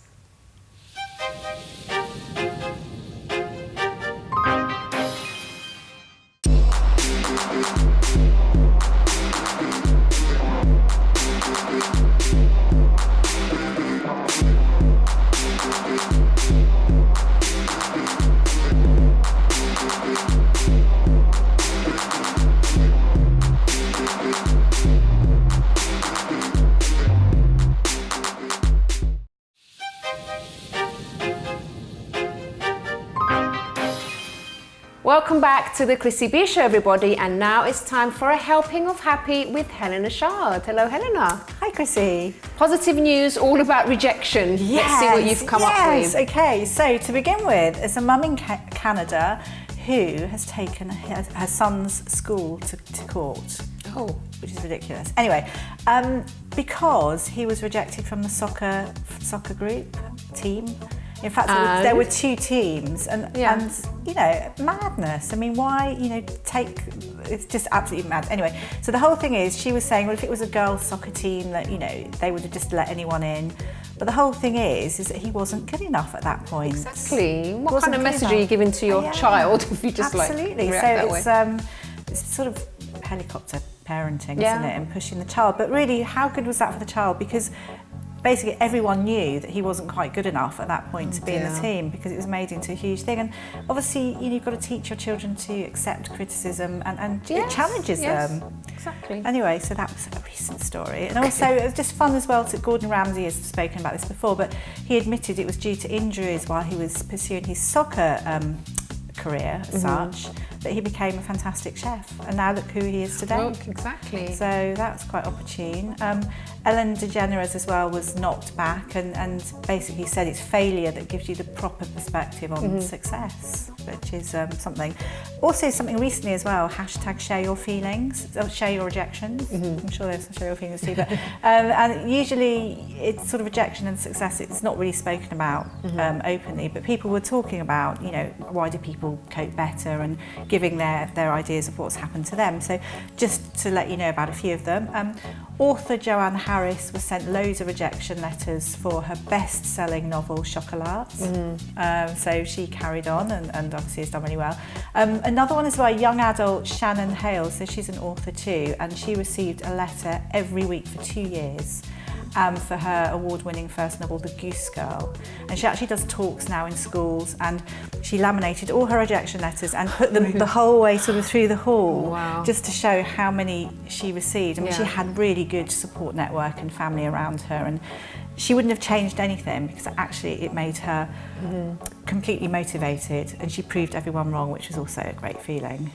S1: Welcome back to the Chrissy B Show, everybody, and now it's time for A Helping of Happy with Helena Shard. Hello, Helena.
S7: Hi, Chrissy.
S1: Positive news all about rejection. Let's see what you've come up with.
S7: Okay, so to begin with, there's a mum in Canada who has taken her son's school to court.
S1: Oh.
S7: Which is ridiculous. Anyway, because he was rejected from the soccer group team. In fact, there were 2 teams, and you know, madness. I mean, why? You know, it's just absolutely mad. Anyway, so the whole thing is, she was saying, well, if it was a girls' soccer team, that, you know, they would have just let anyone in. But the whole thing is that he wasn't good enough at that point.
S1: Exactly. What
S7: Wasn't
S1: kind of
S7: good
S1: message
S7: enough.
S1: are you giving to your child if you just
S7: absolutely.
S1: like react that way?
S7: It's sort of helicopter parenting, isn't it, and pushing the child. But really, how good was that for the child? Because basically everyone knew that he wasn't quite good enough at that point to be in the team, because it was made into a huge thing. And obviously, you know, you've got to teach your children to accept criticism, and it challenges them.
S1: Exactly.
S7: Anyway, so that was a recent story. And also, it was just fun as well. Gordon Ramsay has spoken about this before, but he admitted it was due to injuries while he was pursuing his soccer career as such, that he became a fantastic chef, and now look who he is today.
S1: Well, exactly.
S7: So that's quite opportune. Ellen DeGeneres as well was knocked back and basically said it's failure that gives you the proper perspective on success, which is something. Also something recently as well, hashtag share your feelings, or share your rejections. I'm sure there's share your feelings too, but and usually it's sort of rejection and success, it's not really spoken about openly, but people were talking about, you know, why do people cope better and giving their ideas of what's happened to them. So just to let you know about a few of them. Author Joanne Harris was sent loads of rejection letters for her best-selling novel Chocolat. So she carried on and obviously has done really well. Another one is by young adult Shannon Hale, so she's an author too, and she received a letter every week for 2 years. For her award-winning first novel, The Goose Girl. And she actually does talks now in schools, and she laminated all her rejection letters and put them the whole way sort of through the hall, just to show how many she received. I mean, she had really good support network and family around her, and she wouldn't have changed anything because actually it made her completely motivated, and she proved everyone wrong, which was also a great feeling.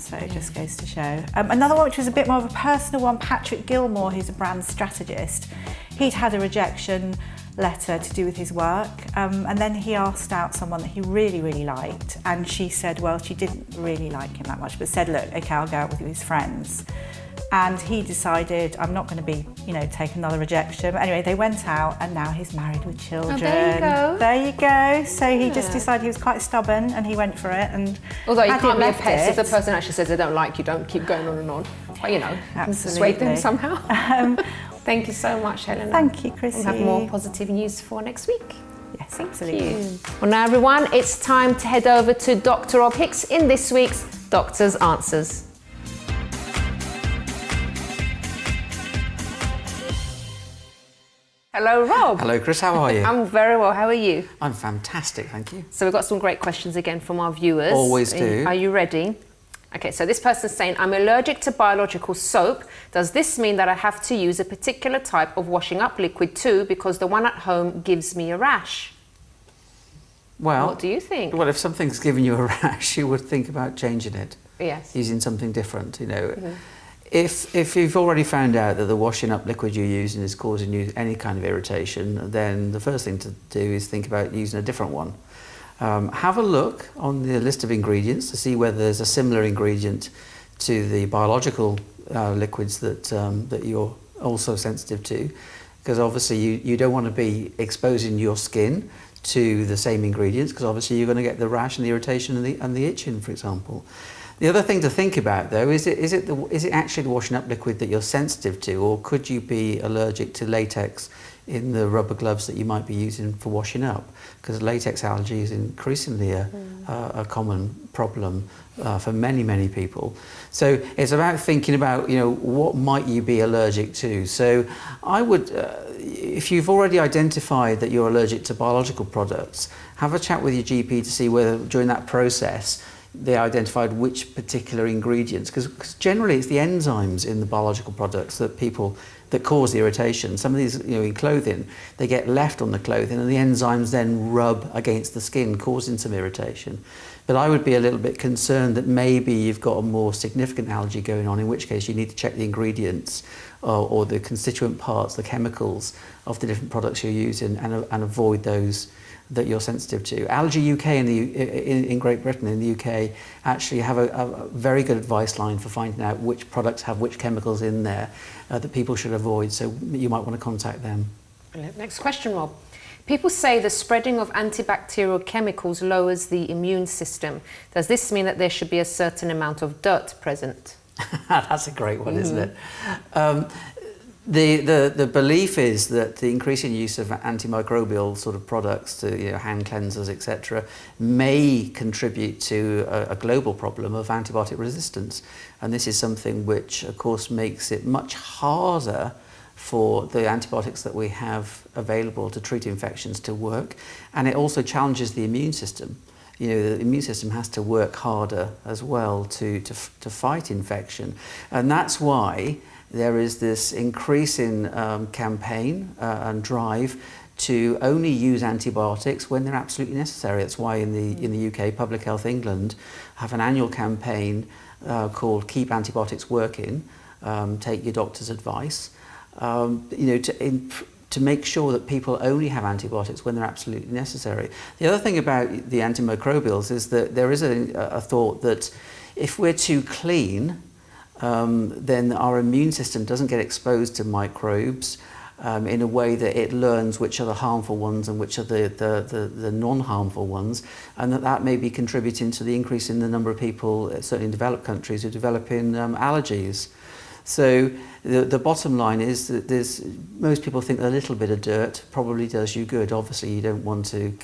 S7: So it just goes to show. Another one which was a bit more of a personal one, Patrick Gilmore, who's a brand strategist. He'd had a rejection letter to do with his work, and then he asked out someone that he really, really liked, and she said, well, she didn't really like him that much, but said, look, okay, I'll go out with his friends. And he decided, I'm not going to be, you know, take another rejection. But anyway, they went out, and now he's married with children.
S1: Oh, there you go.
S7: There you go. So he just decided he was quite stubborn, and he went for it. And
S1: although you can't be a pest, if the person actually says they don't like you, don't keep going on and on. But you know, persuade them somehow. Thank you so much, Helena.
S7: Thank you, Chrissy.
S1: We'll have more positive news for next week.
S7: Yes,
S1: Thank
S7: absolutely.
S1: you. Well, now everyone, it's time to head over to Dr. Rob Hicks in this week's Doctor's Answers. Hello, Rob.
S8: Hello, Chris. How are you?
S1: I'm very well. How are you?
S8: I'm fantastic, thank you.
S1: So we've got some great questions again from our viewers.
S8: Always do.
S1: Are you ready? Okay, so this person's saying, I'm allergic to biological soap. Does this mean that I have to use a particular type of washing up liquid too, because the one at home gives me a rash?
S8: Well,
S1: what do you think?
S8: Well, if something's giving you a rash, you would think about changing it.
S1: Yes.
S8: Using something different, you know. If you've already found out that the washing up liquid you're using is causing you any kind of irritation, then the first thing to do is think about using a different one. Have a look on the list of ingredients to see whether there's a similar ingredient to the biological liquids that you're also sensitive to, because obviously you don't want to be exposing your skin to the same ingredients, because obviously you're going to get the rash and the irritation and the itching, for example. The other thing to think about, though, is it actually the washing up liquid that you're sensitive to, or could you be allergic to latex in the rubber gloves that you might be using for washing up? Because latex allergy is increasingly a common problem for many, many people. So it's about thinking about, you know, what might you be allergic to. So I would, if you've already identified that you're allergic to biological products, have a chat with your GP to see whether during that process they identified which particular ingredients, because generally it's the enzymes in the biological products that cause the irritation. Some of these, you know, in clothing, they get left on the clothing and the enzymes then rub against the skin, causing some irritation. But I would be a little bit concerned that maybe you've got a more significant allergy going on, in which case you need to check the ingredients or the constituent parts, the chemicals of the different products you're using, and avoid those that you're sensitive to. Allergy UK in Great Britain, in the UK, actually have a very good advice line for finding out which products have which chemicals in there that people should avoid, so you might want to contact them.
S1: Next question, Rob. People say the spreading of antibacterial chemicals lowers the immune system. Does this mean that there should be a certain amount of dirt present?
S8: That's a great one, isn't it? The belief is that the increasing use of antimicrobial sort of products, to, you know, hand cleansers, etc., may contribute to a global problem of antibiotic resistance. And this is something which, of course, makes it much harder for the antibiotics that we have available to treat infections to work. And it also challenges the immune system. You know, the immune system has to work harder as well to fight infection. And that's why there is this increasing campaign and drive to only use antibiotics when they're absolutely necessary. That's why in the UK, Public Health England have an annual campaign called Keep Antibiotics Working, take your doctor's advice, to make sure that people only have antibiotics when they're absolutely necessary. The other thing about the antimicrobials is that there is a thought that if we're too clean, then our immune system doesn't get exposed to microbes in a way that it learns which are the harmful ones and which are the non-harmful ones, and that may be contributing to the increase in the number of people, certainly in developed countries, who develop allergies. So the bottom line is that most people think a little bit of dirt probably does you good. Obviously, you don't want to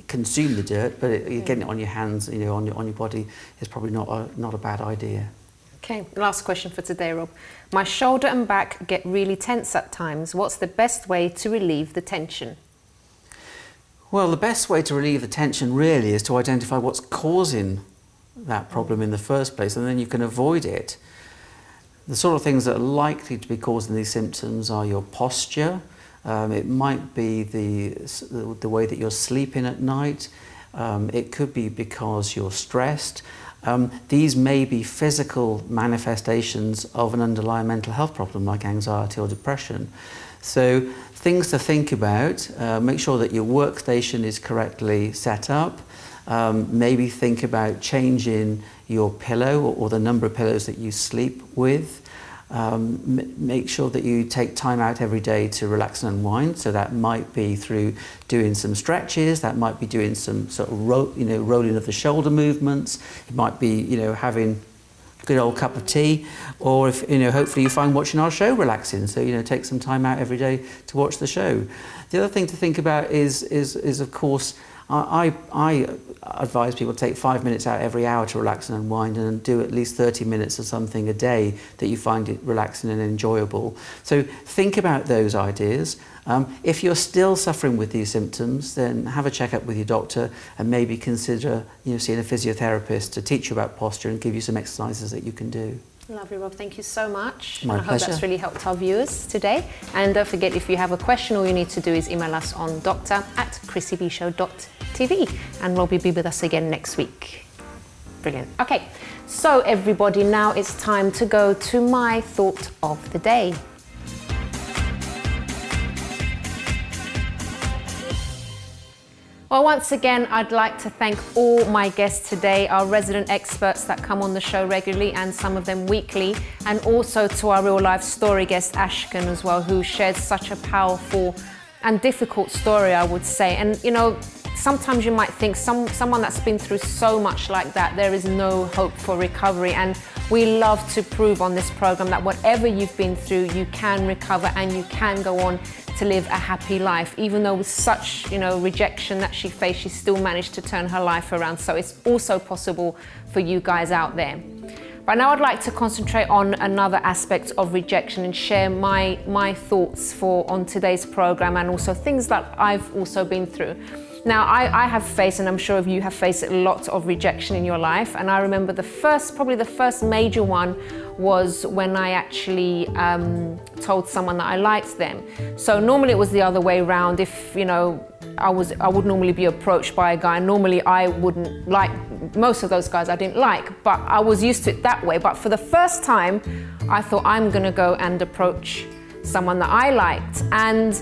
S8: consume the dirt, but getting it on your hands, on your body, is probably not a bad idea.
S1: Okay, last question for today, Rob. My shoulder and back get really tense at times. What's the best way to relieve the tension?
S8: Well, the best way to relieve the tension really is to identify what's causing that problem in the first place, and then you can avoid it. The sort of things that are likely to be causing these symptoms are your posture. It might be the way that you're sleeping at night. It could be because you're stressed. These may be physical manifestations of an underlying mental health problem like anxiety or depression. So things to think about, make sure that your workstation is correctly set up. Maybe think about changing your pillow or the number of pillows that you sleep with. Make sure that you take time out every day to relax and unwind. So that might be through doing some stretches. That might be doing some sort of rolling of the shoulder movements. It might be having a good old cup of tea, or if hopefully you find watching our show relaxing. So take some time out every day to watch the show. The other thing to think about is of course, I advise people to take 5 minutes out every hour to relax and unwind, and do at least 30 minutes of something a day that you find it relaxing and enjoyable. So think about those ideas. If you're still suffering with these symptoms, then have a checkup with your doctor and maybe consider seeing a physiotherapist to teach you about posture and give you some exercises that you can do.
S1: Lovely, Rob. Thank you so much.
S8: My
S1: I hope that's really helped our viewers today. And don't forget, if you have a question, all you need to do is email us on doctor@chrissybshow.tv, and Rob will be with us again next week. Brilliant. Okay, so everybody, now it's time to go to my thought of the day. Well, once again, I'd like to thank all my guests today, our resident experts that come on the show regularly and some of them weekly, and also to our real life story guest, Ashkhen, as well, who shared such a powerful and difficult story, I would say. And, sometimes you might think someone that's been through so much like that, there is no hope for recovery. And we love to prove on this program that whatever you've been through, you can recover and you can go on to live a happy life. Even though with such, rejection that she faced, she still managed to turn her life around. So it's also possible for you guys out there. But now I'd like to concentrate on another aspect of rejection and share my thoughts on today's program, and also things that I've also been through. Now, I have faced, and I'm sure you have faced, a lot of rejection in your life. And I remember probably the first major one was when I actually told someone that I liked them. So normally it was the other way around. If, I would normally be approached by a guy, and normally I wouldn't like most of those guys I didn't like, but I was used to it that way. But for the first time, I thought I'm gonna go and approach someone that I liked. And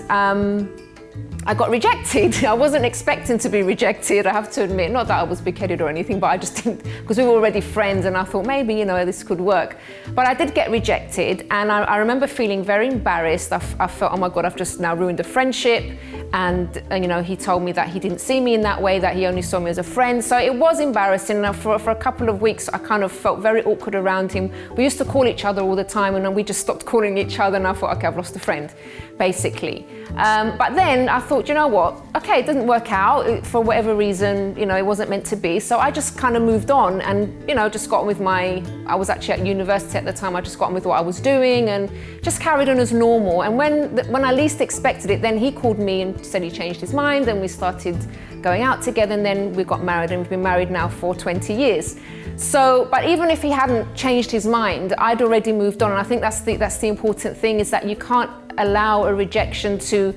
S1: I got rejected. I wasn't expecting to be rejected, I have to admit. Not that I was big-headed or anything, but I just didn't, because we were already friends, and I thought maybe, this could work. But I did get rejected, and I remember feeling very embarrassed. I felt, oh my God, I've just now ruined a friendship. And he told me that he didn't see me in that way, that he only saw me as a friend. So it was embarrassing. Now for a couple of weeks, I kind of felt very awkward around him. We used to call each other all the time, and then we just stopped calling each other, and I thought, okay, I've lost a friend, basically. But then I thought, you know what? Okay, it didn't work out for whatever reason, it wasn't meant to be. So I just kind of moved on and, just got on with I was actually at university at the time. I just got on with what I was doing and just carried on as normal. And when I least expected it, then he called me and said he changed his mind, and we started going out together, and then we got married, and we've been married now for 20 years. So, but even if he hadn't changed his mind, I'd already moved on. And I think that's the important thing, is that you can't allow a rejection to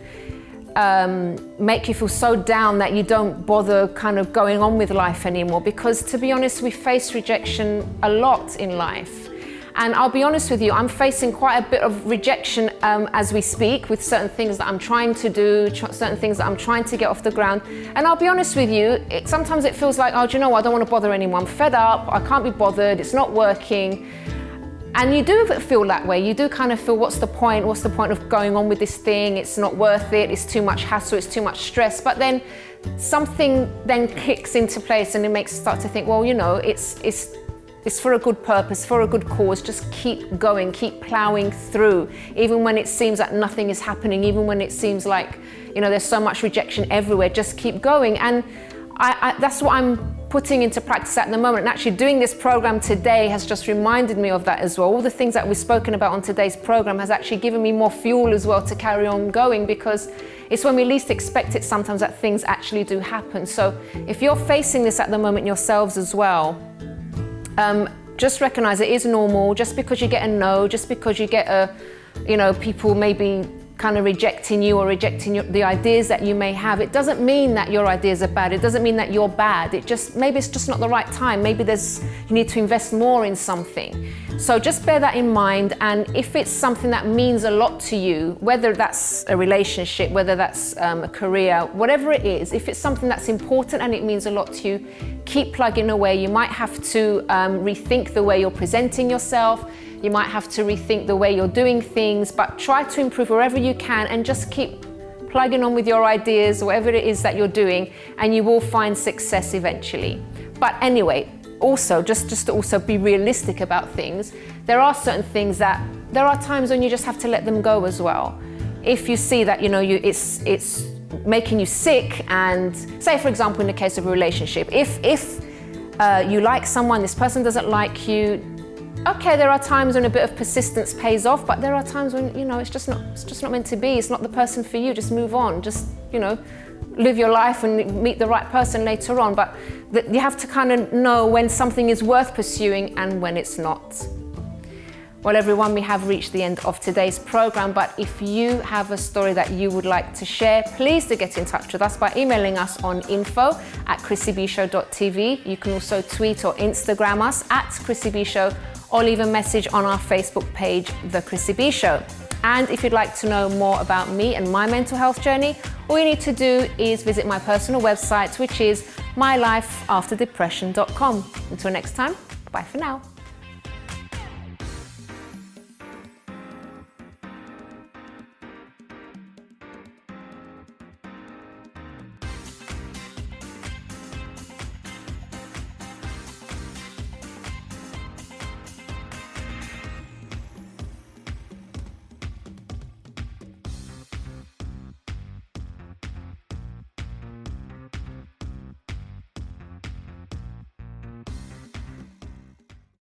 S1: make you feel so down that you don't bother kind of going on with life anymore. Because to be honest, we face rejection a lot in life. And I'll be honest with you, I'm facing quite a bit of rejection as we speak, with certain things that I'm trying to do, certain things that I'm trying to get off the ground. And I'll be honest with you, sometimes it feels like, oh, do you know what, I don't want to bother anyone. I'm fed up, I can't be bothered, it's not working. And you do feel that way. You do kind of feel, what's the point? What's the point of going on with this thing? It's not worth it, it's too much hassle, it's too much stress. But then something then kicks into place and it makes you start to think, well, you know, it's for a good purpose, for a good cause. Just keep going, keep plowing through, even when it seems like nothing is happening, even when it seems like, you know, there's so much rejection everywhere. Just keep going. And that's what I'm putting into practice at the moment. And actually doing this program today has just reminded me of that as well. All the things that we've spoken about on today's program has actually given me more fuel as well to carry on going, because it's when we least expect it sometimes that things actually do happen. So if you're facing this at the moment yourselves as well, just recognize it is normal. Just because you get a no, just because you get people maybe kind of rejecting you or rejecting the ideas that you may have, it doesn't mean that your ideas are bad. It doesn't mean that you're bad. Maybe it's just not the right time. Maybe you need to invest more in something. So just bear that in mind. And if it's something that means a lot to you, whether that's a relationship, whether that's a career, whatever it is, if it's something that's important and it means a lot to you, keep plugging away. You might have to rethink the way you're presenting yourself. You might have to rethink the way you're doing things, but try to improve wherever you can and just keep plugging on with your ideas, whatever it is that you're doing, and you will find success eventually. But anyway, also, just to also be realistic about things, there are certain things that, there are times when you just have to let them go as well. If you see that, it's making you sick, and say, for example, in the case of a relationship, if you like someone, this person doesn't like you, okay, there are times when a bit of persistence pays off, but there are times when, it's just not meant to be. It's not the person for you. Just move on. Just, live your life and meet the right person later on. But you have to kind of know when something is worth pursuing and when it's not. Well, everyone, we have reached the end of today's program, but if you have a story that you would like to share, please do get in touch with us by emailing us on info@chrissybshow.tv. You can also tweet or Instagram us @ChrissyBShow, or leave a message on our Facebook page, The Chrissy B Show. And if you'd like to know more about me and my mental health journey, all you need to do is visit my personal website, which is mylifeafterdepression.com. Until next time, bye for now.